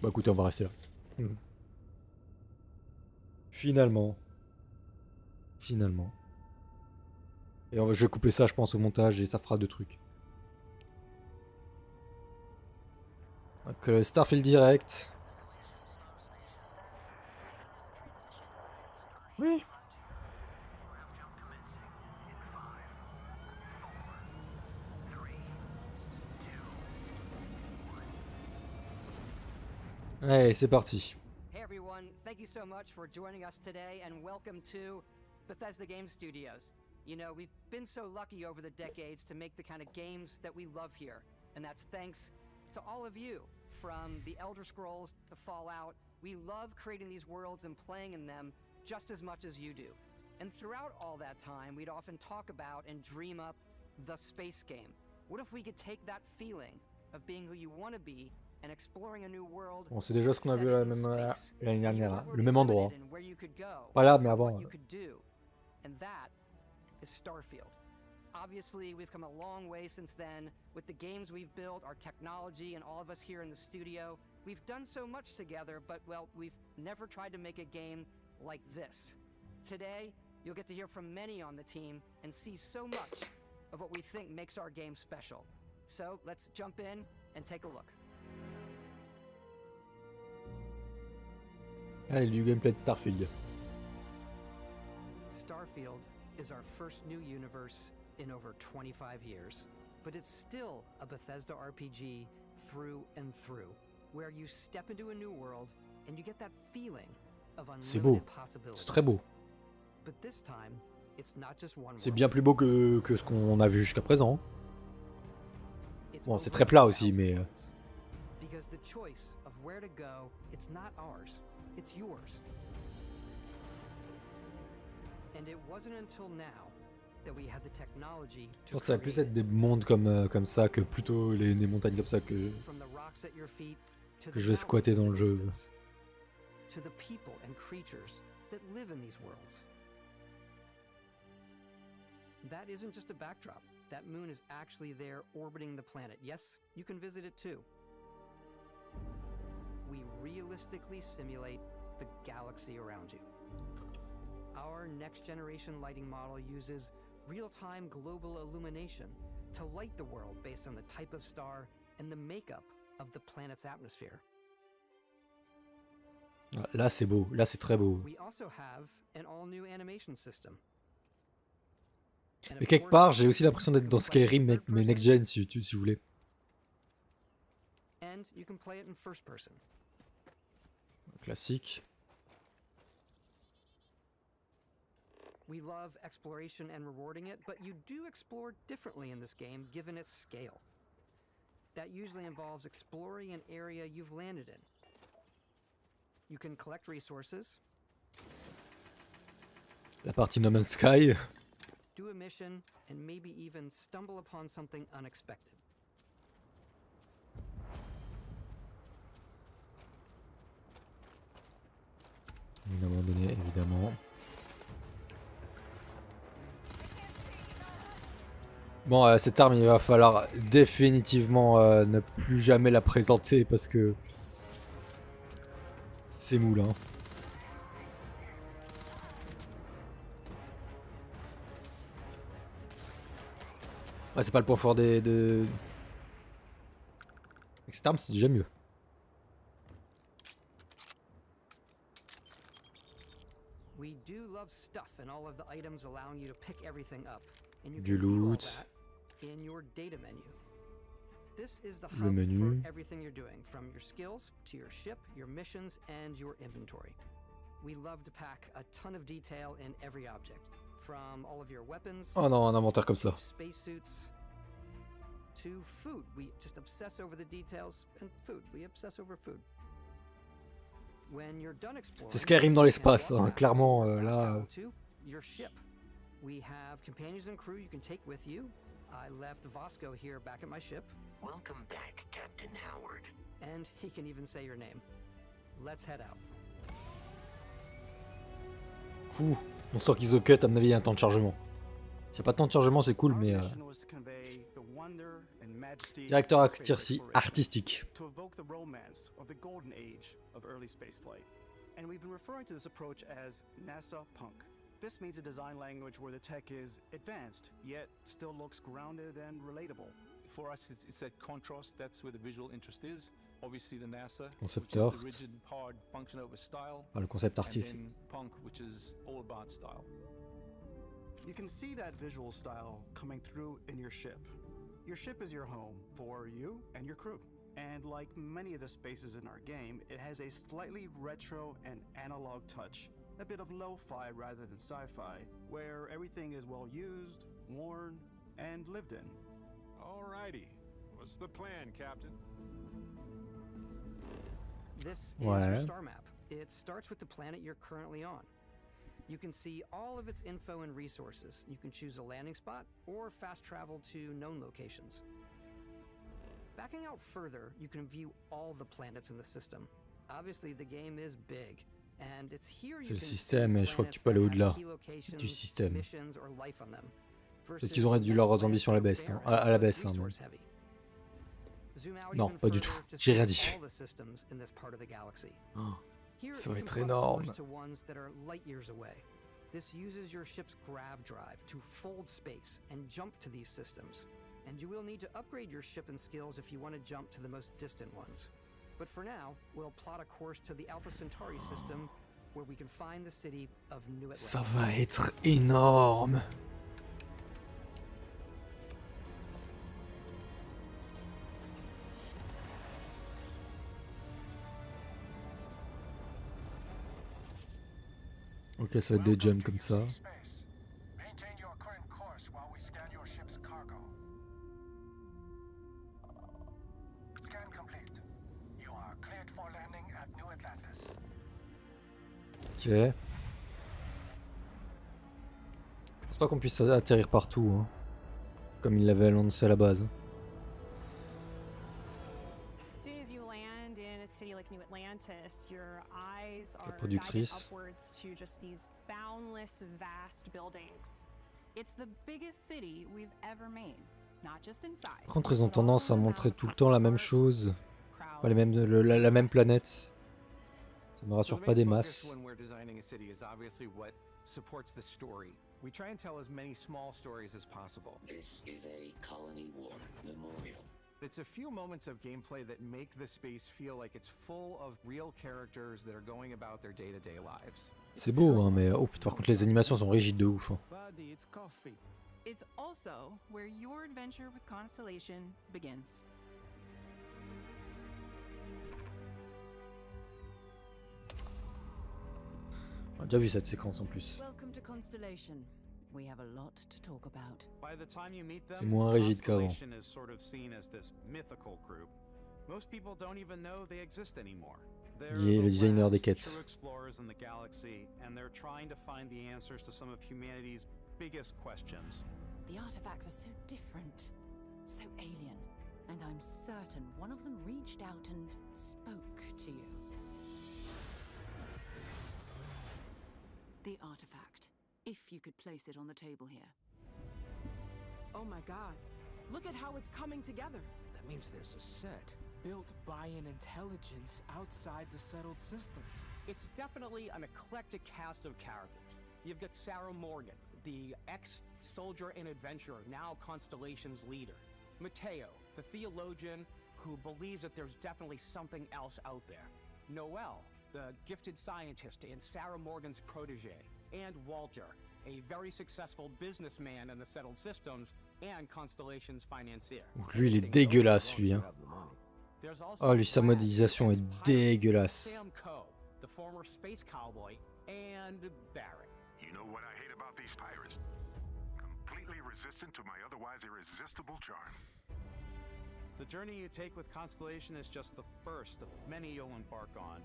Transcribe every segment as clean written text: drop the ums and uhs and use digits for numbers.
Bah écoutez, on va rester là. Finalement. Finalement. Et je vais couper ça, je pense, au montage et ça fera 2 trucs. Donc Starfield direct. Oui. Allez, c'est parti. Hey everyone, thank you so much for joining us today and welcome to Bethesda Game Studios. You know, we've been so lucky over the decades to make the kind of games that we love here, and that's thanks to all of you. From the Elder Scrolls to Fallout, we love creating these worlds and playing in them just as much as you do. And throughout all that time, we'd often talk about and dream up the space game. What if we could take that feeling of being who you want to be and exploring a new world? Bon, c'est déjà ce qu'on a vu l'année dernière, hein. Le même endroit. Pas là, mais avant. And that is Starfield. Obviously, we've come a long way since then with the games we've built, our technology, and all of us here in the studio. We've done so much together, but, well, we've never tried to make a game like this. Today, you'll get to hear from many on the team and see so much of what we think makes our game special. So, let's jump in and take a look. Allez, du gameplay de Starfield. Starfield is our first new universe in over 25 years, but it's still a Bethesda RPG through and through, where you step into a new world and you get that feeling of unlimited possibilities. C'est très beau. But this time, it's not just one C'est world. bien plus beau que ce qu'on a vu jusqu'à présent. Bon, c'est très plat aussi, mais... Because the choice of where to go, it's not ours, it's yours. And it wasn't until now that we had the technology Je to pense que ça va plus être des mondes comme ça que plutôt des montagnes comme ça que je vais squatter dans le jeu. To the people and creatures that live in these worlds. That isn't just a backdrop. That moon is actually there orbiting the planet. Yes, you can visit it too. We realistically simulate the galaxy around you. Our next generation lighting model uses real-time global illumination to light the world based on the type of star and the makeup of the planet's atmosphere. Là c'est beau, là c'est très beau. We also have an all-new animation system. Et quelque part, j'ai aussi l'impression d'être dans Skyrim, mais next gen si vous voulez. And you can play it in first person. Classique. We love exploration and rewarding it, but you do explore differently in this game given its scale. That usually involves exploring an area you've landed in. You can collect resources. La partie No Man's Sky. Do a mission, and maybe even stumble upon something unexpected. À un moment donné, évidemment. Bon, cette arme, il va falloir définitivement ne plus jamais la présenter parce que c'est moule, hein. Ouais, c'est pas le point fort Avec cette arme, c'est déjà mieux. We do love stuff and all of the items allowing you to pick everything up. And you Du can view all loot. that in your data menu. This is the Le hub menu. for everything you're doing, from your skills to your ship, your missions, and your inventory. We love to pack a ton of detail in every object, from all of your weapons, Oh non, un inventaire comme ça. spacesuits, to food. We just obsess over the details, and food. We obsess over food. When you're done exploring, C'est Skyrim dans l'espace, you can hein, walk clairement, back là... to your ship. We have companions and crew you can take with you. I left Vasco here back at my ship. Welcome back, Captain Howard. And he can even say your name. Let's head out. Ouh, on sent qu'ils au cut, à mon avis, il y a un temps de chargement. S'il n'y a pas de temps de chargement, c'est cool, mais... wonder and majesty Directeur of space exploration, artistique. to evoke the romance of the golden age of early spaceflight. And we've been referring to this approach as NASA Punk. This means a design language where the tech is advanced, yet still looks grounded and relatable. For us, it's that contrast. That's where the visual interest is. Obviously, the NASA, Concept which is art. the rigid, hard function over style, Ah, le concept and artistique. then punk, which is all about style. You can see that visual style coming through in your ship. Your ship is your home for you and your crew. And like many of the spaces in our game, it has a slightly retro and analog touch. A bit of lo-fi rather than sci-fi, where everything is well used, worn, and lived in. Alrighty. What's the plan, Captain? This is Ouais. your star map. It starts with the planet you're currently on. You can see all of its info and resources. You can choose a landing spot or fast travel to known locations. Backing out further, you can view all the planets in the system. Obviously, the game is big, and it's here you C'est le can système, see et je crois que tu planets peux aller that have au-delà key locations, du système. missions, or life on them. Peut-être qu'ils ont réduit leurs ambitions à la baisse, hein, à la baisse. Hein, mais... Non, pas du tout. J'ai rien dit. Oh, ça va être énorme. This uses your ship's grav drive to fold space and jump to these systems. And you will need to upgrade your ship and skills if you want to jump to the most distant ones. But for now, we'll plot a course to the Alpha Centauri system where we can find the city of New Atlantis. Ça va être énorme. Ok, ça va être des jumps comme ça. Maintain your current course while we scan your ship's cargo. Scan complete. You are cleared for landing at New Atlantis. Ok. Je pense pas qu'on puisse atterrir partout, hein, comme il l'avait annoncé à la base. As soon as you land in a city like New Atlantis, your eyes are guided productrice. upwards to just these boundless, vast buildings. It's the biggest city we've ever made, not just in size. Par contre, ils ont tendance à montrer tout le temps la même chose, pas les mêmes, la même planète. Ça me rassure pas des masses. When we're designing a city is obviously what supports the story. We try and tell as many small stories as possible. This is a Colony War memorial. It's a few moments of gameplay that make the space feel like it's full of real characters that are going about their day-to-day lives. C'est beau, hein, mais oh, putain, par contre, les animations sont rigides de ouf. Hein. Buddy, it's coffee. It's also where your adventure with Constellation begins. On a déjà vu cette séquence en plus. Welcome to Constellation. We have a lot to talk about. By the time you meet them, C'est moins rigide qu'avant. Constellation is sort of seen as this mythical group. Most people don't even know they exist anymore. They're Il est le the designer des last quêtes. true explorers in the galaxy, and they're trying to find the answers to some of humanity's biggest questions. The artifacts are so different, so alien, and I'm certain one of them reached out and spoke to you. The artifact, if you could place it on the table here. Oh my god, look at how it's coming together. That means there's a set built by an intelligence outside the settled systems. It's definitely an eclectic cast of characters. You've got Sarah Morgan, the ex-soldier and adventurer, now Constellation's leader. Mateo, the theologian who believes that there's definitely something else out there. Noel, the gifted scientist and Sarah Morgan's protege. And Walter, a very successful businessman in the settled systems and Constellation's financier. Lui, il est dégueulasse, lui. Hein. Oh, lui, sa modélisation est dégueulasse. Sam Coe, the former space cowboy, and Barrett. You know what I hate about these pirates? Completely resistant to my otherwise irresistible charm. The journey you take with Constellation is just the first of many you'll embark on.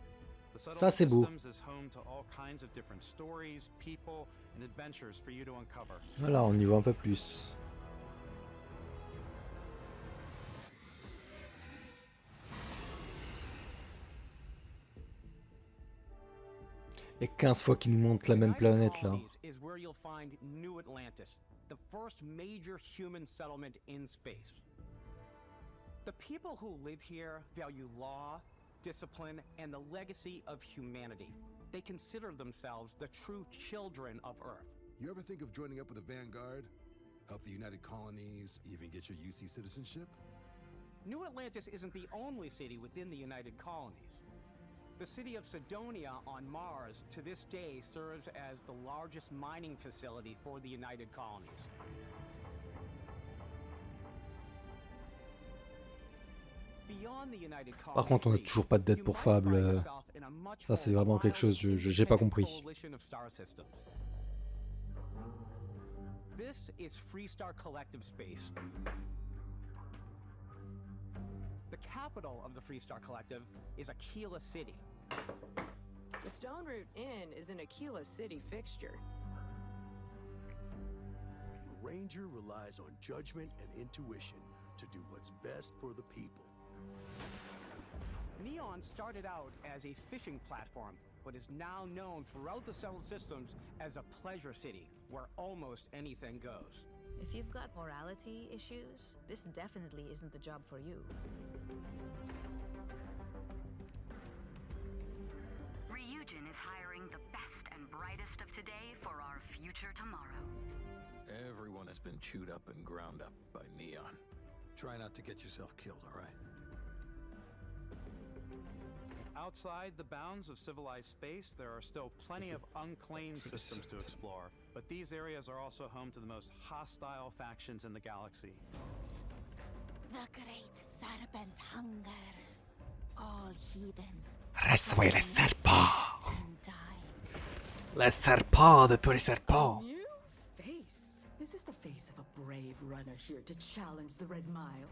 The Ça, Settled c'est beau. Systems is home to all kinds of different stories, people, and adventures for you to uncover. Voilà, on y voit un peu plus. Et 15 fois qu'il nous montre la même planète là. Is where you'll find New Atlantis, the first major human settlement in space. The people who live here value law, discipline, and the legacy of humanity. They consider themselves the true children of Earth. You ever think of joining up with the Vanguard? Help the United Colonies, even get your UC citizenship? New Atlantis isn't the only city within the United Colonies. The city of Sidonia on Mars to this day serves as the largest mining facility for the United Colonies. Beyond the United Colonies, Par contre, on n'a toujours pas de dette pour Fable. Ça, c'est vraiment quelque chose que j'ai pas compris. This is Freestar Collective Space. The capital of the Freestar Collective is Aquila City. The Stone Root Inn is an Aquila City fixture. A ranger relies on judgment and intuition to do what's best for the people. Neon started out as a fishing platform, but is now known throughout the settled systems as a pleasure city, where almost anything goes. If you've got morality issues, this definitely isn't the job for you. Ryujin is hiring the best and brightest of today for our future tomorrow. Everyone has been chewed up and ground up by Neon. Try not to get yourself killed, all right? Outside the bounds of civilized space, there are still plenty of unclaimed systems to explore, but these areas are also home to the most hostile factions in the galaxy. The great serpent hungers. All heathens. Reste les serpents. Les serpents de tous les serpents. New face. Is this the face of a brave runner here to challenge the Red Mile?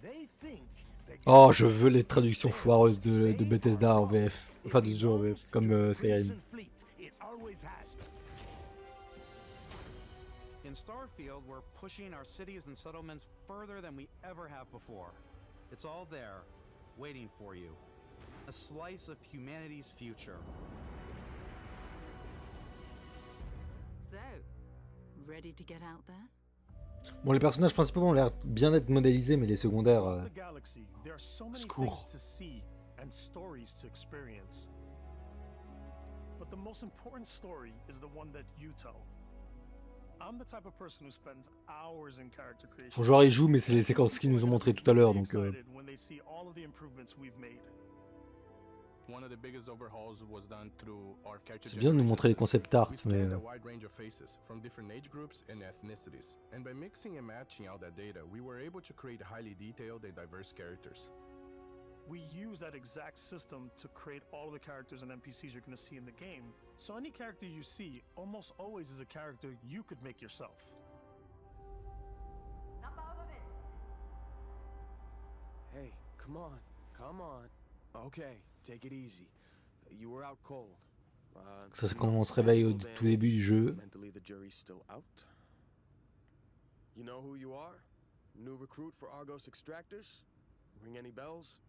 They think. Oh, je veux les traductions foireuses de Bethesda en VF. Enfin, de ce jeu en VF, comme Skyrim. In Starfield, we're pushing our cities and settlements further than we ever have before. It's all there, waiting for you. A slice of humanity's future. So, ready to get out there? Bon, les personnages principaux ont l'air bien d'être modélisés, mais les secondaires... secours. But the most important story is the one that you tell. I'm the type of person who spends hours in character creation. Son joueur y joue, mais c'est les séquences qu'ils nous ont montrées tout à l'heure, donc... C'est bien de nous montrer les concept art, mais... We use that exact system to create all of the characters and NPCs you're going to see in the game. So any character you see almost always is a character you could make yourself. Hey, come on, come on. Okay, take it easy. You were out cold. Ça, c'est quand on se réveille au tout début du jeu. Mentally, the jury's still out. You know who you are? New recruit for Argos Extractors? Ring any bells?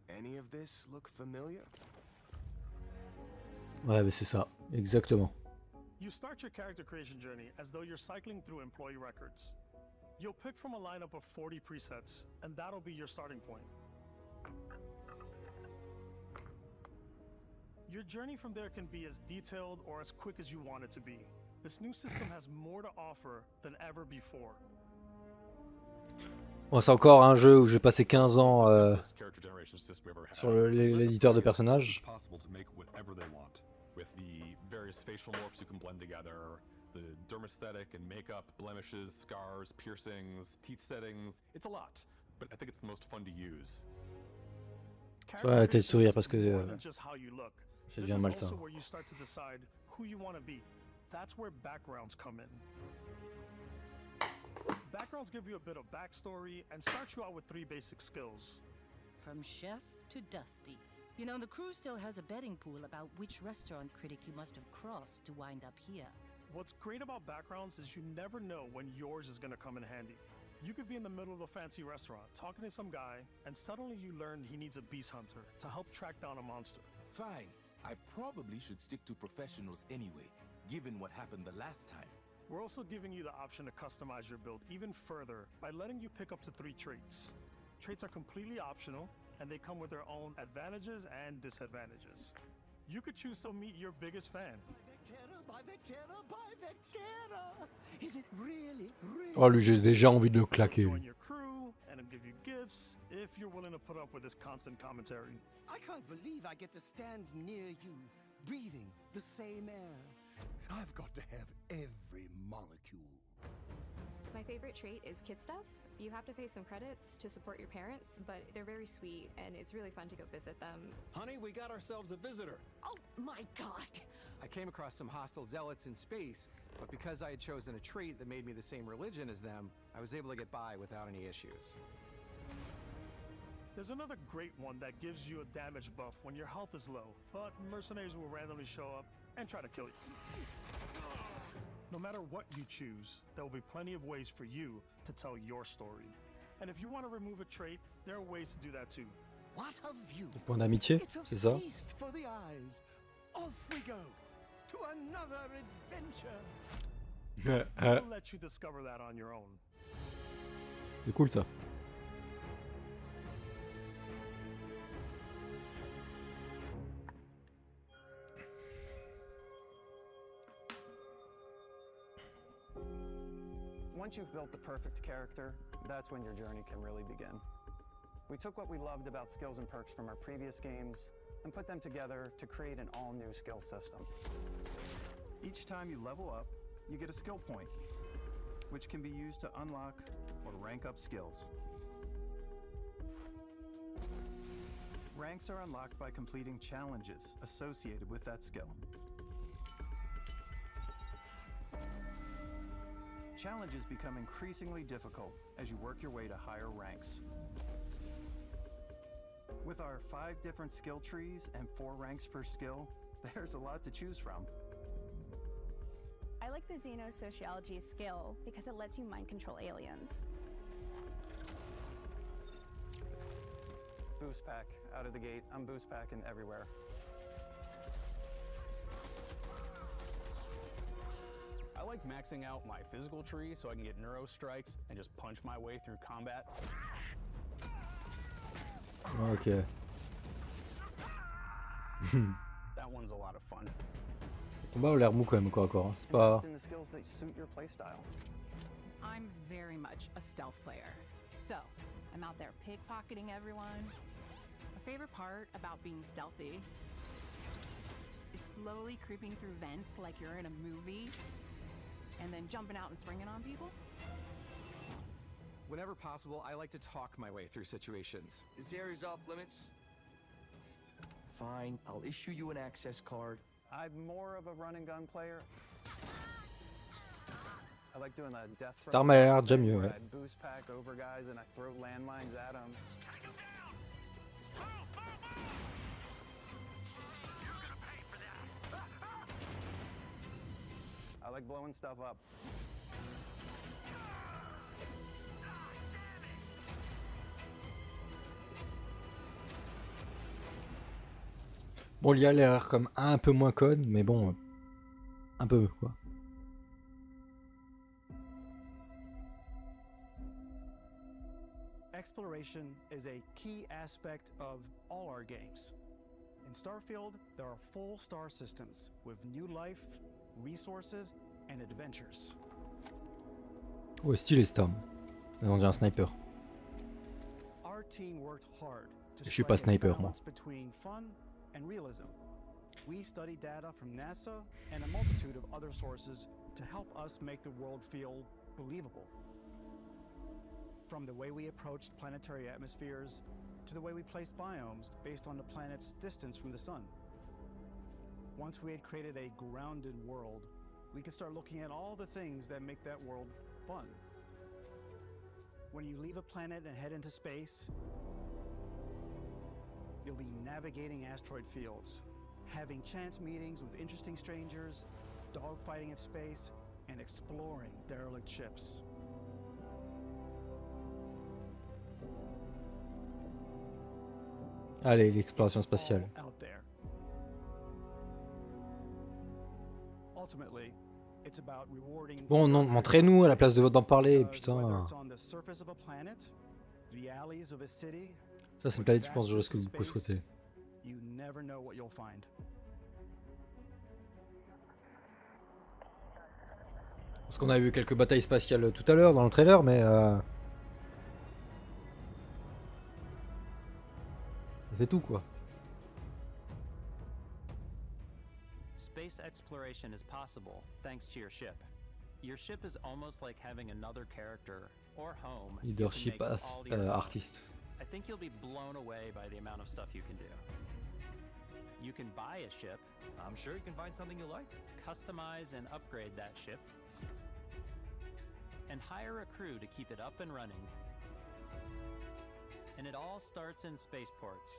Any of this look familiar? Ouais, mais c'est ça, exactement. You start your character creation journey as though you're cycling through employee records. You'll pick from a lineup of 40 presets, and that'll be your starting point. Your journey from there can be as detailed or as quick as you want it to be. This new system has more to offer than ever before. Bon, c'est encore un jeu où j'ai passé 15 ans sur l'éditeur de personnages. With the various facial morphs you can blend together, the dermesthetic and makeup, blemishes, scars, piercings, teeth settings. It's a lot, but I think it's the most fun to use. Ouais, arrêtez de sourire parce que ça devient malsain. Backgrounds give you a bit of backstory and start you out with 3 basic skills. From chef to dusty. You know, the crew still has a betting pool about which restaurant critic you must have crossed to wind up here. What's great about backgrounds is you never know when yours is going to come in handy. You could be in the middle of a fancy restaurant talking to some guy, and suddenly you learn he needs a beast hunter to help track down a monster. Fine. I probably should stick to professionals anyway, given what happened the last time. We're also giving you the option to customize your build even further by letting you pick up to 3 traits. Traits are completely optional, and they come with their own advantages and disadvantages. You could choose to meet your biggest fan. Is it really, really? Oh, lui, j'ai déjà envie de le claquer. Join your crew, and it'll give you gifts if you're willing to put up with this constant commentary. I can't believe I get to stand near you, breathing the same air. I've got to have every molecule. My favorite trait is kid stuff. You have to pay some credits to support your parents, but they're very sweet, and it's really fun to go visit them. Honey, we got ourselves a visitor. Oh my god! I came across some hostile zealots in space, but because I had chosen a trait that made me the same religion as them, I was able to get by without any issues. There's another great one that gives you a damage buff when your health is low, but mercenaries will randomly show up and try to kill you. No matter what you choose, there will be plenty of ways for you to tell your story. And if you want to remove a trait, there are ways to do that too. What a view! Point d'amitié, c'est ça? Feast for the eyes. Off we go to another adventure. We'll let you discover that on your own. C'est cool ça. Once you've built the perfect character, that's when your journey can really begin. We took what we loved about skills and perks from our previous games and put them together to create an all-new skill system. Each time you level up, you get a skill point, which can be used to unlock or rank up skills. Ranks are unlocked by completing challenges associated with that skill. Challenges become increasingly difficult as you work your way to higher ranks. With our 5 different skill trees and 4 ranks per skill, there's a lot to choose from. I like the Xenosociology skill because it lets you mind control aliens. Boost pack out of the gate. I'm boost packing everywhere. I like maxing out my physical tree so I can get neuro strikes and just punch my way through combat. Ok. That one's a lot of fun. Le combat a l'air mou quand même, corps à corps. C'est pas. Invest in the skills that suit your playstyle. I'm very much a stealth player. So, I'm out there pickpocketing everyone. A favorite part about being stealthy is slowly creeping through vents like you're in a movie and then jumping out and springing on people. Whenever possible, I like to talk my way through situations. This area's off limits. Fine, I'll issue you an access card. I'm more of a run and gun player. I like doing the death throw. Cette arme a l'air déjà mieux, ouais. I boost pack over guys and I throw landmines at them. I like blowing stuff up. Bon, l'IA a l'air comme un peu moins conne, mais bon, un peu quoi. Exploration is a key aspect of all our games. In Starfield, there are full star systems with new life, resources, and adventures. Ouais, stylé Storm. On dirait un sniper. Our team worked hard to Je suis pas strike a sniper, moi. balance between fun and realism. We studied data from NASA and a multitude of other sources to help us make the world feel believable. From the way we approached planetary atmospheres to the way we placed biomes based on the planet's distance from the sun. Once we had created a grounded world, we could start looking at all the things that make that world fun. When you leave a planet and head into space, you'll be navigating asteroid fields, having chance meetings with interesting strangers, dogfighting in space, and exploring derelict ships. Allez, l'exploration spatiale. Out there. Ultimately, It's about rewarding Bon, non, montrez-nous à la place d'en parler, putain. Ça, c'est une planète, je pense, j'aurais ce que vous pouvez souhaiter. You never know what you'll find. Parce qu'on a vu quelques batailles spatiales tout à l'heure dans le trailer, mais c'est tout quoi. Space exploration is possible thanks to your ship. Your ship is almost like having another character or home. Leadership artist. I think you'll be blown away by the amount of stuff you can do. You can buy a ship. I'm sure you can find something you like. Customize and upgrade that ship. And hire a crew to keep it up and running. And it all starts in spaceports.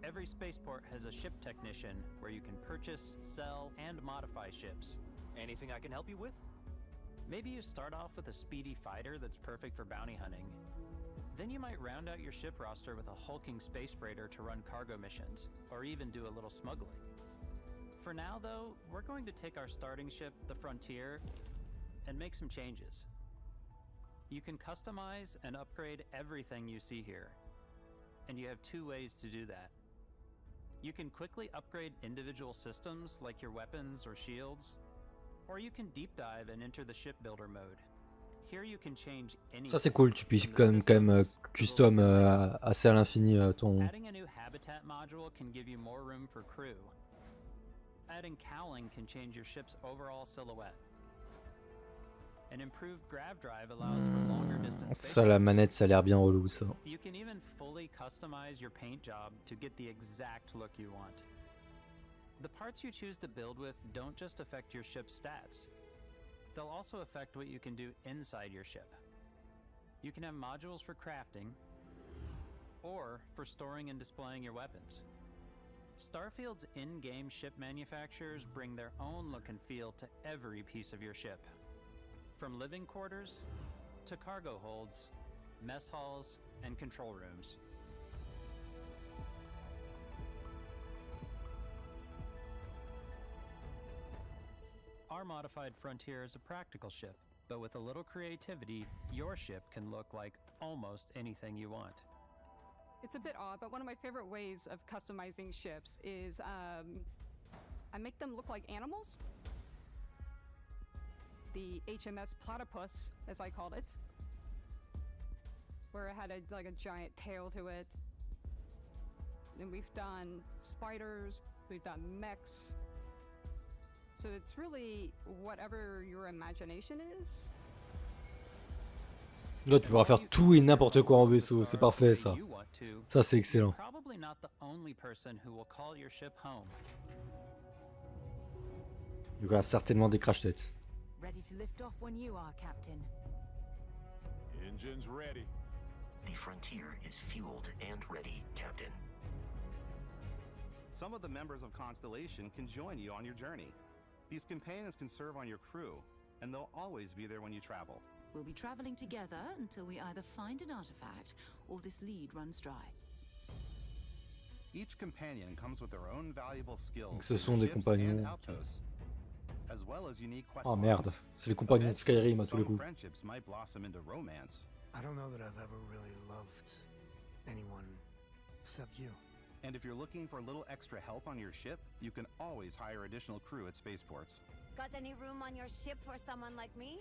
Every spaceport has a ship technician where you can purchase, sell, and modify ships. Anything I can help you with? Maybe you start off with a speedy fighter that's perfect for bounty hunting. Then you might round out your ship roster with a hulking space freighter to run cargo missions, or even do a little smuggling. For now, though, we're going to take our starting ship, the Frontier, and make some changes. You can customize and upgrade everything you see here, and you have two ways to do that. You can quickly upgrade individual systems like your weapons or shields, or you can deep dive and enter the shipbuilder mode. Here you can change anything. Ça c'est cool, tu puisses quand même custom assez à l'infini ton. Adding a new habitat module can give you more room for crew. Adding cowling can change your ship's overall silhouette. An improved grav drive allows for longer distance Ça la manette, ça a l'air bien relou ça. You can even fully customize your paint job to get the exact look you want. The parts you choose to build with don't just affect your ship's stats. They'll also affect what you can do inside your ship. You can have modules for crafting or for storing and displaying your weapons. Starfield's in-game ship manufacturers bring their own look and feel to every piece of your ship. From living quarters to cargo holds, mess halls, and control rooms. Our modified Frontier is a practical ship, but with a little creativity, your ship can look like almost anything you want. It's a bit odd, but one of my favorite ways of customizing ships is I make them look like animals. The HMS Platypus, as I called it, where it had like a giant tail to it. And we've done spiders, we've done mechs. So it's really whatever your imagination is. Là, tu pourras faire tout et n'importe quoi en vaisseau, c'est parfait ça. Ça c'est excellent. Probably not the only person who will call your ship home. Il y aura certainement des crash-têtes. Ready to lift off when you are, Captain. Engines ready. The Frontier is fueled and ready, Captain. Some of the members of Constellation can join you on your journey. These companions can serve on your crew, and they'll always be there when you travel. We'll be traveling together until we either find an artifact or this lead runs dry. Each companion comes with their own valuable skills. Donc ce sont des compagnons. As well as unique quest Oh merde, c'est les compagnons de Skyrim à tous les coups. Friendships might blossom into romance. I don't know that I've ever really loved anyone except you. And if you're looking for a little extra help on your ship, you can always hire additional crew at spaceports. Got any room on your ship for someone like me?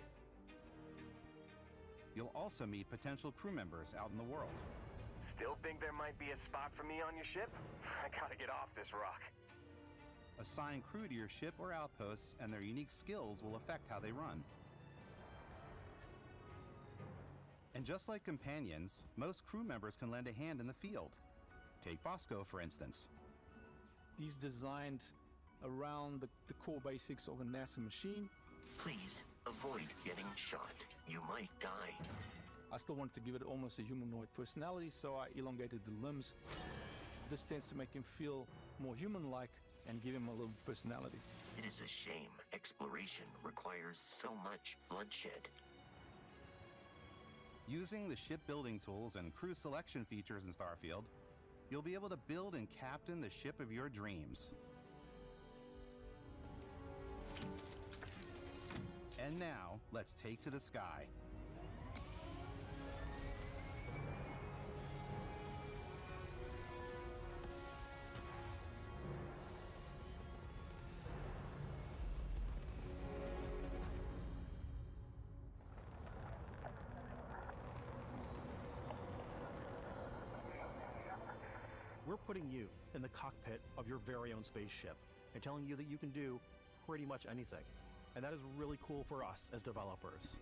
You'll also meet potential crew members out in the world. Still think there might be a spot for me on your ship? I gotta get off this rock. Assign crew to your ship or outposts, and their unique skills will affect how they run. And just like companions, most crew members can lend a hand in the field. Take Bosco, for instance. He's designed around the core basics of a NASA machine. Please avoid getting shot. You might die. I still wanted to give it almost a humanoid personality, so I elongated the limbs. This tends to make him feel more human-like and give him a little personality. It is a shame exploration requires so much bloodshed. Using the shipbuilding tools and crew selection features in Starfield, you'll be able to build and captain the ship of your dreams. And now, let's take to the sky. We're putting you in the cockpit of your very own spaceship and telling you that you can do pretty much anything. And that is really cool for us as developers.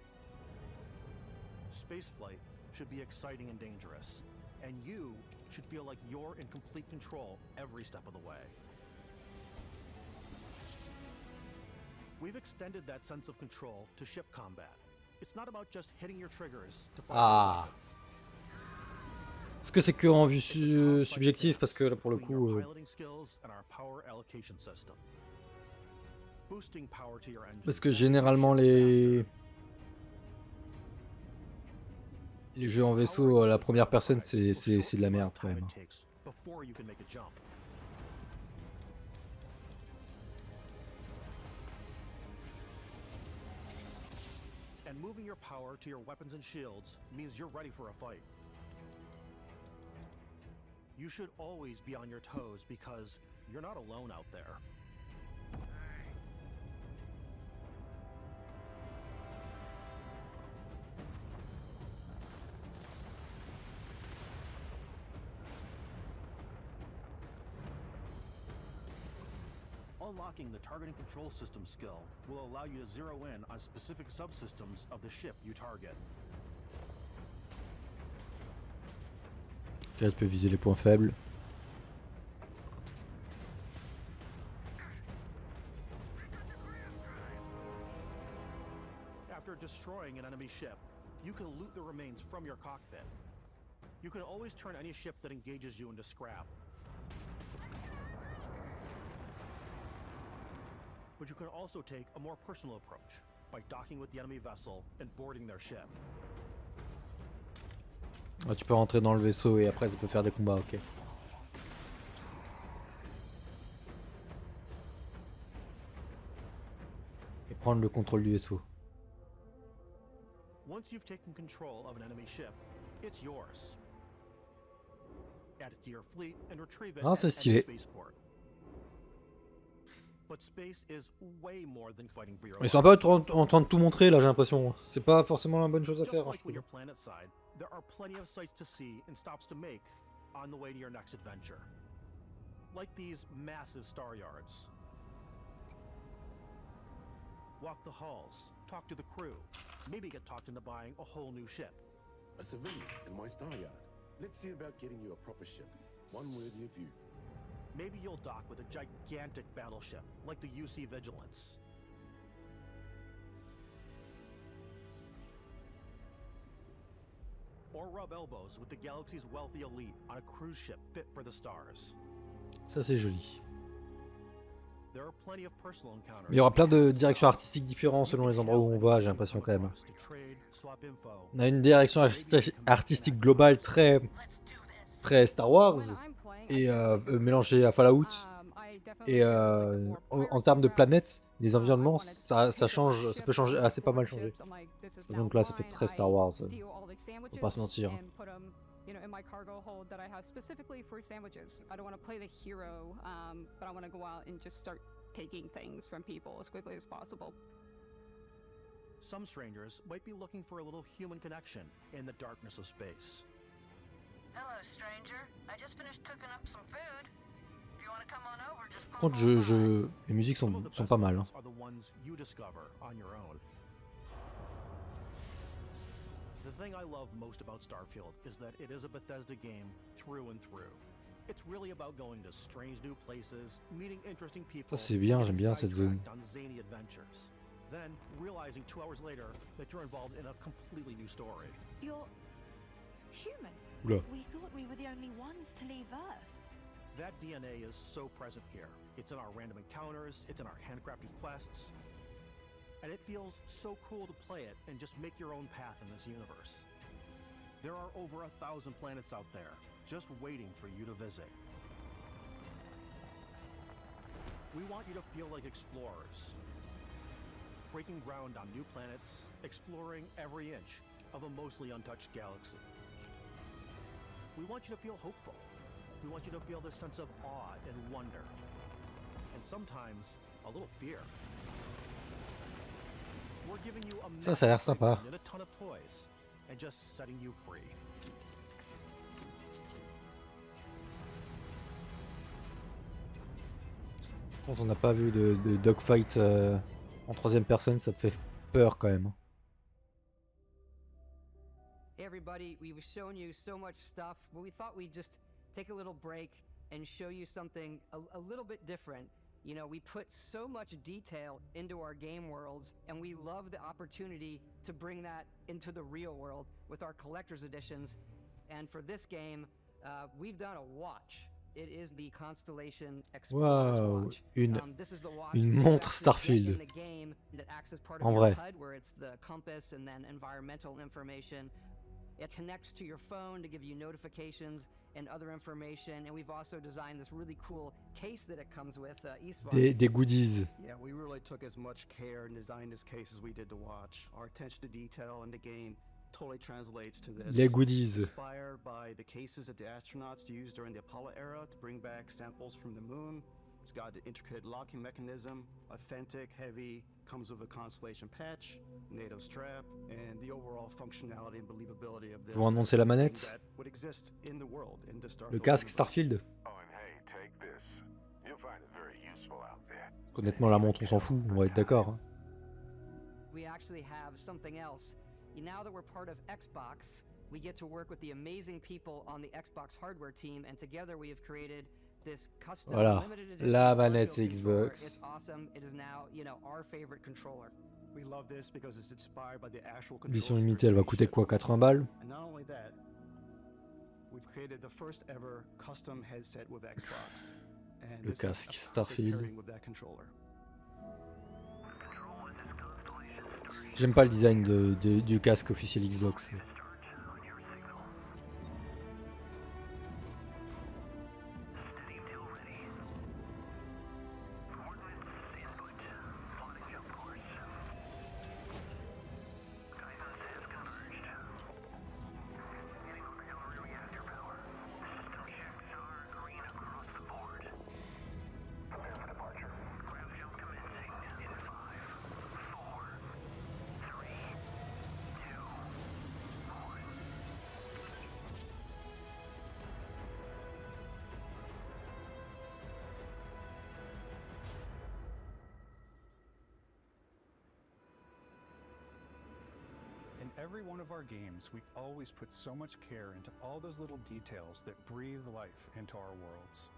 Spaceflight should be exciting and dangerous, and you should feel like you're in complete control every step of the way. We've extended that sense of control to ship combat. It's not about just hitting your triggers to fire your weapons. Est-ce que c'est que en vue subjective parce que là pour le coup parce que généralement les jeux en vaisseau la première personne c'est de la merde quand même. And moving your power to your weapons and shields means you're ready for a fight. You should always be on your toes because you're not alone out there. Unlocking the targeting control system skill will allow you to zero in on specific subsystems of the ship you target. Tu peux viser les points faibles. After destroying an enemy ship, you can loot the remains from your cockpit. You can always turn any ship that engages you into scrap. But you can also take a more personal approach by docking with the enemy vessel and boarding their ship. Ah, tu peux rentrer dans le vaisseau et après ça peut faire des combats, ok. Et prendre le contrôle du vaisseau. Once you've taken control of an enemy ship, it's yours. Add it to your fleet and retrieve it Ah, c'est stylé. But space is way more than fighting for your Ils sont un peu en train de tout montrer là, j'ai l'impression. C'est pas forcément la bonne chose à faire. Just like with your planet side, there are plenty of sights to see and stops to make on the way to your next adventure. Like these massive star yards. Walk the halls, talk to the crew, maybe get talked into buying a whole new ship. A civilian in my star yard. Let's see about getting you a proper ship, one worthy of you. Maybe you'll dock with a gigantic battleship, like the UC Vigilance. Or rub elbows with the galaxy's wealthy elite on a cruise ship fit for the stars. Ça c'est joli. There are plenty of personal encounters. Mais il y aura plein de directions artistiques différentes selon les endroits où on va, j'ai l'impression quand même. On a une direction artistique globale très Star Wars et mélangée à Fallout. Et en termes de planètes, les environnements, ça change, ça peut changer, assez pas mal changer. Donc là, ça fait très Star Wars. Faut pas se mentir. You know, in my cargo hold that I have specifically for sandwiches. I don't want to play the hero, but I want to go out and just start taking things from people as quickly as possible. Some strangers might be looking for a little human connection in the darkness of space. Hello, stranger. I just finished cooking up some food. If you want to come on over, just Par contre, les musiques sont pas mal. Hein. Are the ones you discover on your own. The thing I love most about Starfield is that it is a Bethesda game through and through. It's really about going to strange new places, meeting interesting people. Ça c'est bien, j'aime bien cette zone. On zany adventures. Then realizing 2 hours later that you're involved in a completely new story. You're human. Oula. We thought we were the only ones to leave Earth. That DNA is so present here. It's in our random encounters, it's in our handcrafted quests. And it feels so cool to play it and just make your own path in this universe. There are over 1,000 planets out there, just waiting for you to visit. We want you to feel like explorers, breaking ground on new planets, exploring every inch of a mostly untouched galaxy. We want you to feel hopeful. We want you to feel this sense of awe and wonder, and sometimes a little fear. We're giving you a Ça a l'air sympa. and a ton of toys, and just setting you free. Quand on n'a pas vu de dogfight en troisième personne, ça te fait peur quand même. Hey everybody, we've shown you so much stuff, but we thought we'd just take a little break and show you something a little bit different. You know, we put so much detail into our game worlds, and we love the opportunity to bring that into the real world with our collector's editions. And for this game, we've done a watch. It is the Constellation Explorer's Waouh, Watch. une This is the watch une that you montre actually get Starfield. in the game that acts as part of En your vrai. HUD, where it's the compass and then environmental information. It connects to your phone to give you notifications and other information, and we've also designed this really cool case that it comes with. Des goodies. Yeah, we really took as much care in designing this case as we did to watch. Our attention to detail in the game totally translates to this. Les goodies. Inspired by the cases that the astronauts used during the Apollo era to bring back samples from the moon. It's got an intricate locking mechanism, authentic, heavy, comes with a Constellation patch, NATO strap, and the overall functionality and believability of this. Ils vont annoncer la manette. That would exist in the world, in the Le Starfield casque universe. Starfield. Oh, and hey, take this. You'll find it very useful out there. Honnêtement, la montre, on s'en fout, on va être d'accord. Hein. We actually have something else. Now that we're part of Xbox, we get to work with the amazing people on the Xbox hardware team, and together we have created this custom Voilà, limited edition la Starfield manette controller. Xbox. It's awesome. It is now, you know, our favorite controller. We love this because it's inspired by the actual Édition controls limitée, elle va coûter quoi, 80 balles? And not only that, we've created the first ever custom headset with Xbox. And Le this is casque a perfect Starfield. pairing with that controller. J'aime pas le design du casque officiel Xbox. In every one of our games, we always put so much care into all those little details that breathe life into our worlds.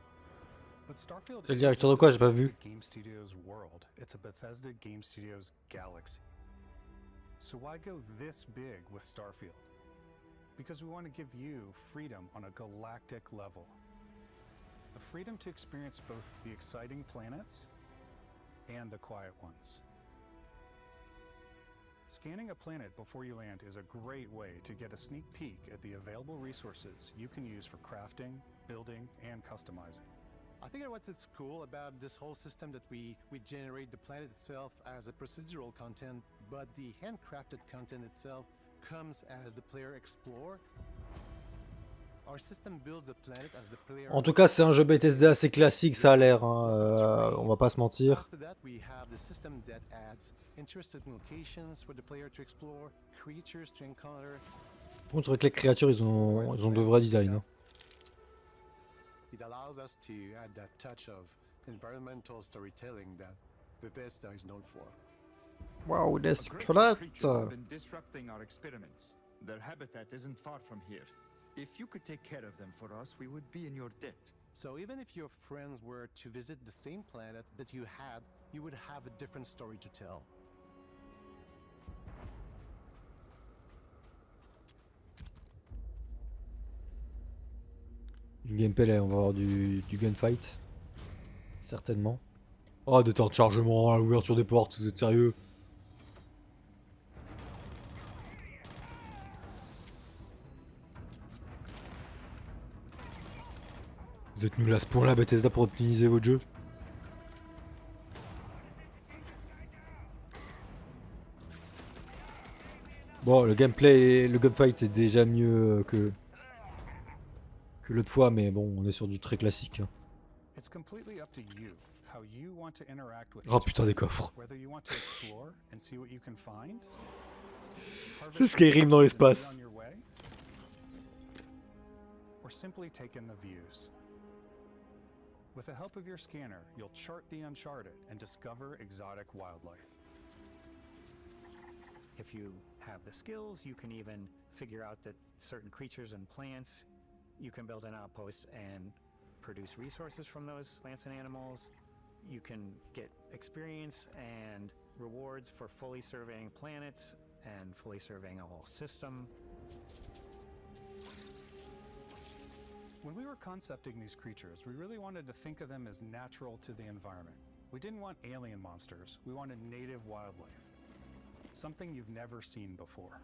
But Starfield C'est le directeur de quoi? J'ai pas vu. Game Studios world. It's a Bethesda Game Studios galaxy. So why go this big with Starfield? Because we want to give you freedom on a galactic level. The freedom to experience both the exciting planets and the quiet ones. Scanning a planet before you land is a great way to get a sneak peek at the available resources you can use for crafting, building, and customizing. I think what's cool about this whole system that we generate the planet itself as a procedural content, but the handcrafted content itself comes as the player explore. Our system builds a planet as the player. En tout cas, c'est un jeu Bethesda assez classique, ça a l'air. Hein. On va pas se mentir. After that, we have the system that adds interesting locations for the player to explore, creatures to encounter. Par contre, c'est vrai que les créatures, ils ont de vrais designs. Hein. It allows us to add that touch of environmental storytelling that Bethesda is known for. Wow, des Aggressive creatures have been disrupting our experiments. Their habitat isn't far from here. If you could take care of them for us, we would be in your debt. So even if your friends were to visit the same planet that you had, you would have a different story to tell. Du gameplay, là, on va avoir du gunfight. Certainement. Oh, des temps de chargement, l'ouverture des portes, vous êtes sérieux? Vous êtes nuls à ce point-là, Bethesda, pour optimiser votre jeu? Bon, le gameplay, le gunfight est déjà mieux que l'autre fois, mais bon, on est sur du très classique. Hein. Oh putain, des coffres. C'est Skyrim dans l'espace. With the help of your scanner, you'll chart the uncharted and discover exotic wildlife. If you have the skills, you can even figure out that certain creatures and plants, you can build an outpost and produce resources from those plants and animals. You can get experience and rewards for fully surveying planets and fully surveying a whole system. When we were concepting these creatures, we really wanted to think of them as natural to the environment. We didn't want alien monsters, we wanted native wildlife. Something you've never seen before.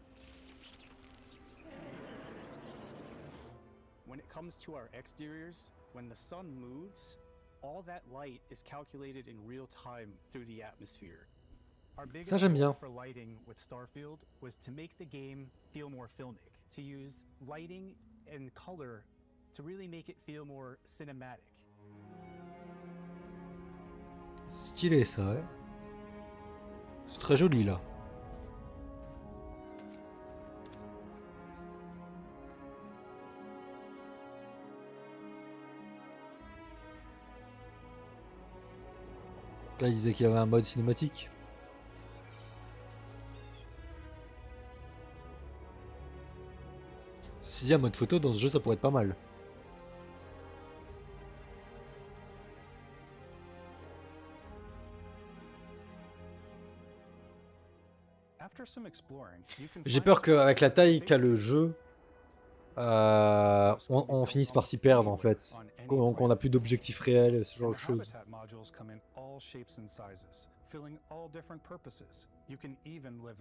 When it comes to our exteriors, when the sun moves, all that light is calculated in real time through the atmosphere. Our biggest goal for lighting with Starfield was to make the game feel more filmic, to use lighting and color to really make it feel more cinematic. Stylé ça, ouais. C'est très joli là. Là, il disait qu'il y avait un mode cinématique. S'il y a un mode photo dans ce jeu, ça pourrait être pas mal. J'ai peur qu'avec la taille qu'a le jeu, on finisse par s'y perdre en fait. Qu'on n'a plus d'objectifs réels, ce genre de choses.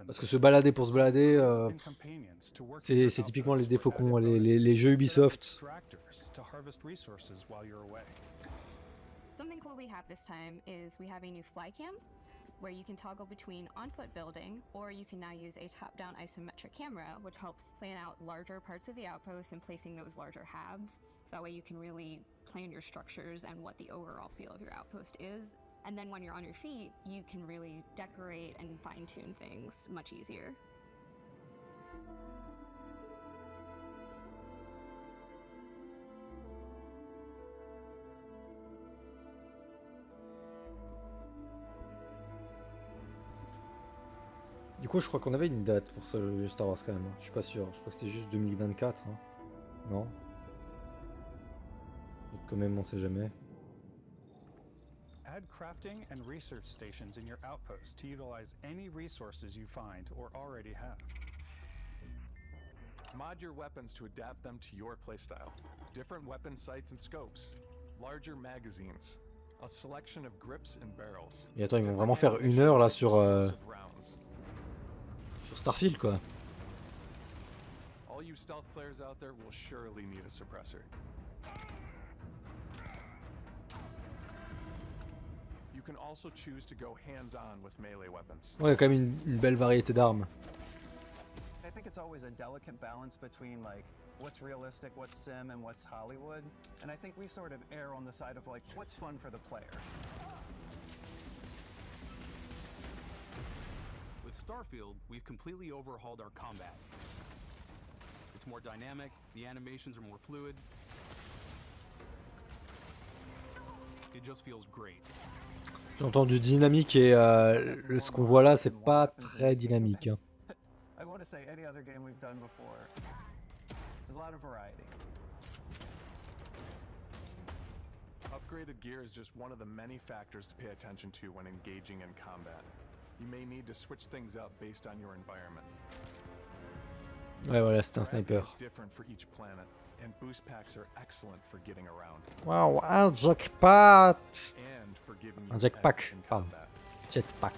Parce que se balader pour se balader, c'est typiquement les défauts qu'ont les jeux Ubisoft. Something cool we have this time is we have a new fly cam, where you can toggle between on-foot building, or you can now use a top-down isometric camera, which helps plan out larger parts of the outpost and placing those larger halves. So that way you can really plan your structures and what the overall feel of your outpost is. And then when you're on your feet, you can really decorate and fine-tune things much easier. Du coup, je crois qu'on avait une date pour ce jeu Star Wars quand même. Je suis pas sûr. Je crois que c'était juste 2024. Hein. Non. Donc, quand même, on sait jamais. Add crafting and research stations in your outpost to utilize any resources you find or already have. Mod your weapons to adapt them to your playstyle. Different weapon sights and scopes. Larger magazines. A selection of grips and barrels. Et attends, ils vont vraiment faire 1 heure là sur Starfield quoi. All you stealth players out there will surely need a suppressor. You can also choose to go hands-on with melee weapons. Ouais, il y a quand même une belle variété d'armes. I think it's always a delicate balance between like what's realistic, what's sim, and what's Hollywood. And I think we sort of err on the side of like what's fun for the player. Starfield, we've completely overhauled our combat. It's more dynamic, the animations are more fluid. It just feels great. J'ai entendu dynamique et ce qu'on voit là, c'est pas très dynamique. Hein. I want to say any other game we've done before. There's a lot of variety. Upgraded gear is just one of the many factors to pay attention to when engaging in combat. You may need to switch things up based on your environment. Ouais, voilà, c'est un sniper. Different for each planet, and boost packs are excellent for getting around. Wow, un jackpot! And for giving Un jackpack, pardon. Jetpack.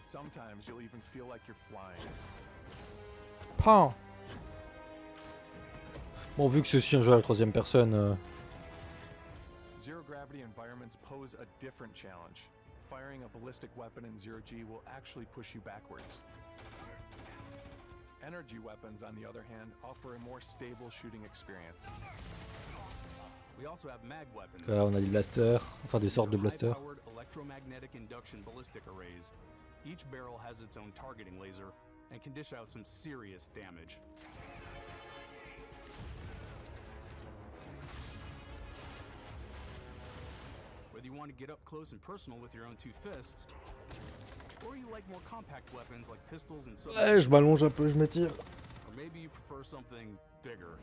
Sometimes you'll even feel like you're flying. Pan! Bon, vu que ceci est un jeu à la 3ème personne. Zero gravity environments pose a different challenge. firing a ballistic weapon in 0G will actually push you backwards. Energy weapons, on the other hand, offer a more stable shooting experience. We also have mag weapons. Là, on a des blasters, enfin des sortes de blasters. High-powered electromagnetic induction ballistic arrays. Each barrel has its own targeting laser and can dish out some serious damage. Whether you want to get up close and personal with your own two fists, or you like more compact weapons like pistols and so. Ouais, je m'allonge un peu, je m'étire. Or maybe you prefer something bigger.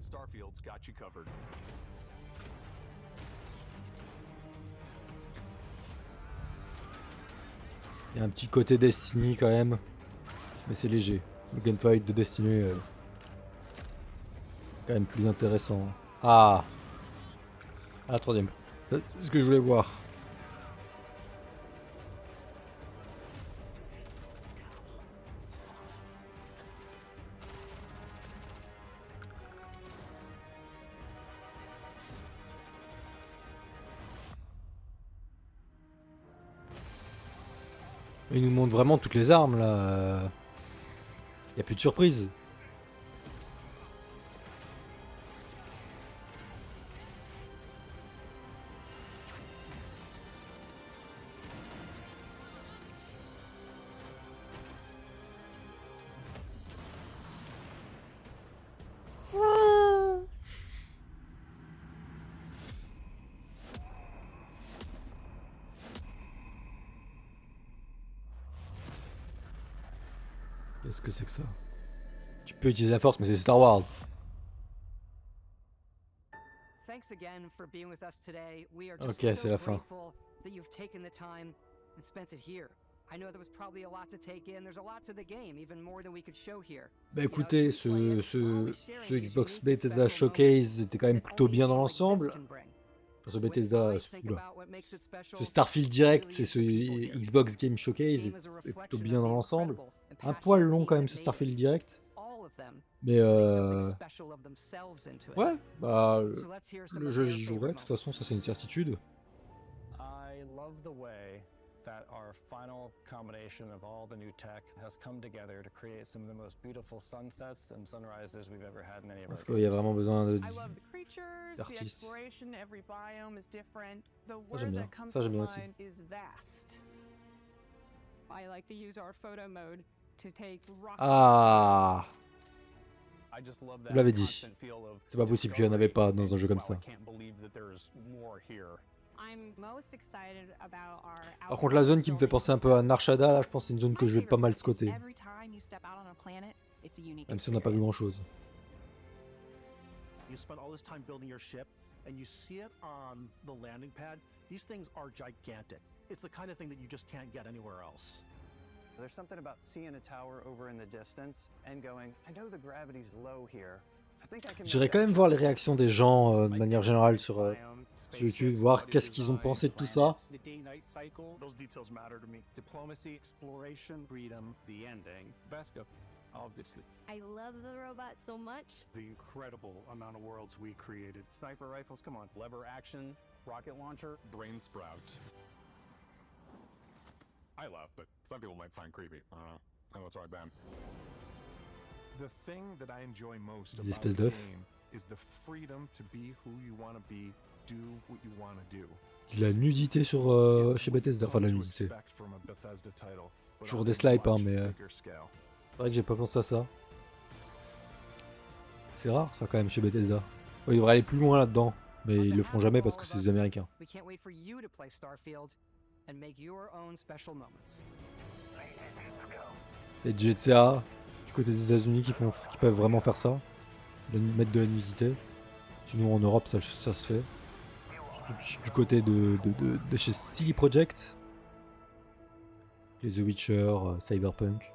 Starfield's got you covered. Il y a un petit côté Destiny quand même, mais c'est léger. Le gunfight de Destiny est quand même plus intéressant. Ah, la troisième. C'est ce que je voulais voir. Il nous montre vraiment toutes les armes là. Il n'y a plus de surprise. Qu'est-ce que c'est que ça? Tu peux utiliser la force, mais c'est Star Wars. Thanks again for being with us today. We are Ok, just c'est so la fin. grateful that you've taken the time and spent it here. I know there was probably a lot to take in. There's a lot to the game, even more than we could show here. Bah écoutez, ce Xbox Bethesda Showcase était quand même plutôt bien dans l'ensemble. Enfin, ce Bethesda, ce Starfield Direct, c'est ce Xbox Game Showcase est plutôt bien dans l'ensemble. Un poil long quand même ce Starfield Direct. Mais ouais, bah le jeu j'y jouerai, de toute façon ça c'est une certitude. I love the way that our final combination of all the new tech has come together to create some of the most beautiful sunsets and sunrises we've ever had in any of our Parce qu'il y a vraiment besoin d'artistes. Ça j'aime bien, ça j'aime bien aussi. I like to use our photo mode to take rock. Ah, vous l'avez dit. C'est pas possible qu'il n'y en avait pas dans un jeu comme ça. Par contre la zone qui me fait penser un peu à Narshada, là je pense que c'est une zone que je vais pas mal squatter. Même si on n'a pas vu grand chose. You spend all this time building your ship and you see it on the landing pad. These things are gigantic. It's the kind of thing that you just can't get anywhere else. There's something about seeing a tower over in the distance and going, I know the gravity's low here. J'irai quand même voir les réactions des gens de manière générale sur YouTube, voir qu'est-ce qu'ils ont pensé de tout ça. Those details matter to me. Diplomacy, exploration, freedom, the ending. Beskip, obviously. I love the robot so much. The incredible amount of worlds we created. Sniper rifles, come on. Lever action, rocket launcher, Brain sprout. I love, but some people might find creepy. I don't know. I know it's right, Ben. The thing that I enjoy most about the game is the freedom to be who you want to be, do what you want to do. La nudité sur chez Bethesda, enfin la nudité. Toujours des slides, hein, mais c'est vrai que j'ai pas pensé à ça. C'est rare ça quand même chez Bethesda. Ouais, ils devraient aller plus loin là-dedans, mais ils le feront jamais parce que c'est des Américains. Et GTA du côté des États-Unis qui peuvent vraiment faire ça, de mettre de la nudité. Sinon en Europe ça se fait. Surtout du côté de chez CD Projekt, les The Witcher, Cyberpunk.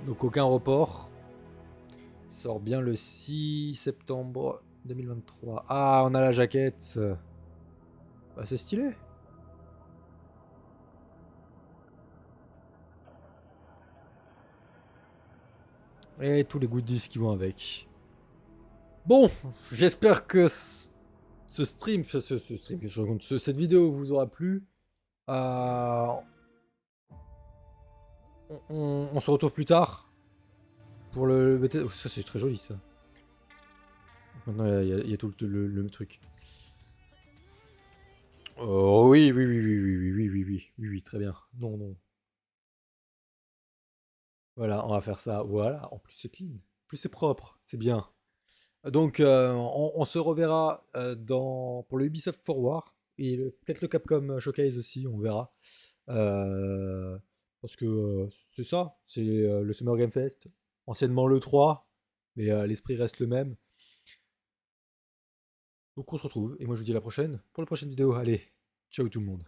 Donc aucun report. Il sort bien le 6 septembre 2023. Ah, on a la jaquette. Bah, c'est stylé. Et tous les goodies qui vont avec. Bon, j'espère que ce stream, cette vidéo vous aura plu. On se retrouve plus tard pour le BT. Oh, ça c'est très joli ça. Maintenant il y a tout le truc. Oh oui, oui, très bien. Non, non. Voilà, on va faire ça. Voilà, en plus c'est clean, en plus c'est propre, c'est bien. Donc on se reverra pour le Ubisoft Forward et peut-être le Capcom Showcase aussi, on verra. Parce que c'est ça, c'est le Summer Game Fest, anciennement le 3, mais l'esprit reste le même. Donc on se retrouve, et moi je vous dis à la prochaine pour la prochaine vidéo. Allez, ciao tout le monde.